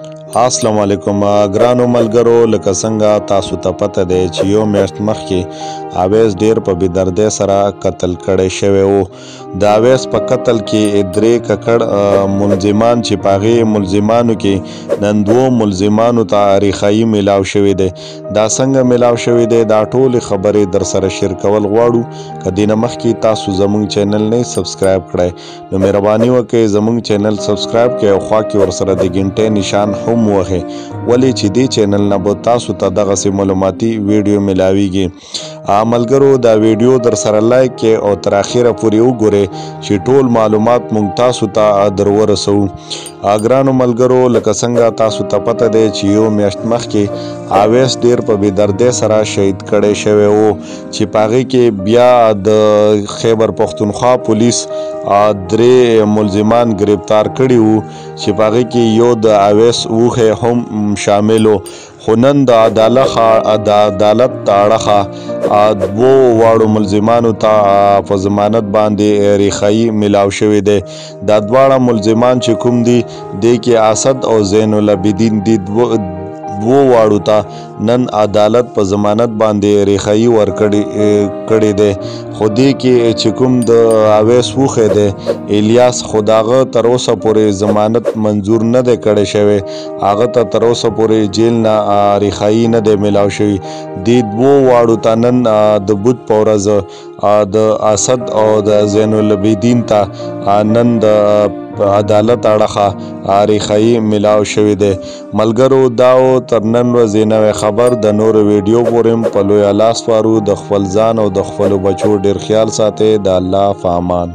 السلام علیکم ګرانو ملګرو، لکه څنګه تاسو ته پته دی چې یو میاشت مخکې اویس ډیر په بې دردۍ سره قتل کړی شوی و. د اویس په قتل کې 3 ککړ ملزمان چې په هغې ملزمانو کې نن 2 ملزمانو ته ریښایي میلاو شوی دی. دا څنګه میلاو شوی دی دا ټولې خبرې در سره شیر کول غواړو. که دې نه مخکې تاسو زموږ چینل نه سبسکرایب کړی نو مهرباني وکړئ زموږ چینل سبسکرایب کړئ او خوا کې ورسره د ګنټۍ نشان هم وهي، ولې چې دې چینل نه به تاسو ته دغسې معلوماتي ویډیو ملاویږي. ملګرو دا ویډیو در سره لایک کړئ او تر اخره پورې وګورئ چې ټول معلومات مونږ تاسو ته در ورسوو. ګرانو ملګرو، لکه څنګه تاسو ته پته دی چې یو میاشت مخکې اویس ډیر په بې دردۍ سره شهید کړی شوی و چې په هغې کې بیا د خیبر پښتونخوا پولیس 3 ملزمان گرفتار کړي وو چې په هغې کې یو د اویس اوښی هم شامل و. خو نن د عدالت د اړخه 2 واړو ملزمانو ته په ضمانت باندې ریښایي میلاو شوی دی. دا دواړه ملزمان چې کوم دي دې کې ازاد او زین العابدین دي، 2 واړو ته نن عدالت په ضمانت باندې ریښایي ورکړی دی. خو دې کې چې کوم د اویس اوښی دی الیاس، خو د هغه تر اوسه پورې ضمانت منظور نه دی کړی شوی، هغه ته تر اوسه پورې جیل نه ریښایي نه دی میلاو شوی. دې 2 واړو ته نن د بود په ورځ د ازاد او د زین العابدین ته نن د عدالت اړخه ریښایي میلاو شوی دی. ملګرو دا تر نن ورځې نوی خبر، د نورو ویډیو پورې په لویه لاس وارو. د خپل ځان او د خپلو بچو ډیر خیال ساتئ. د الله په امان.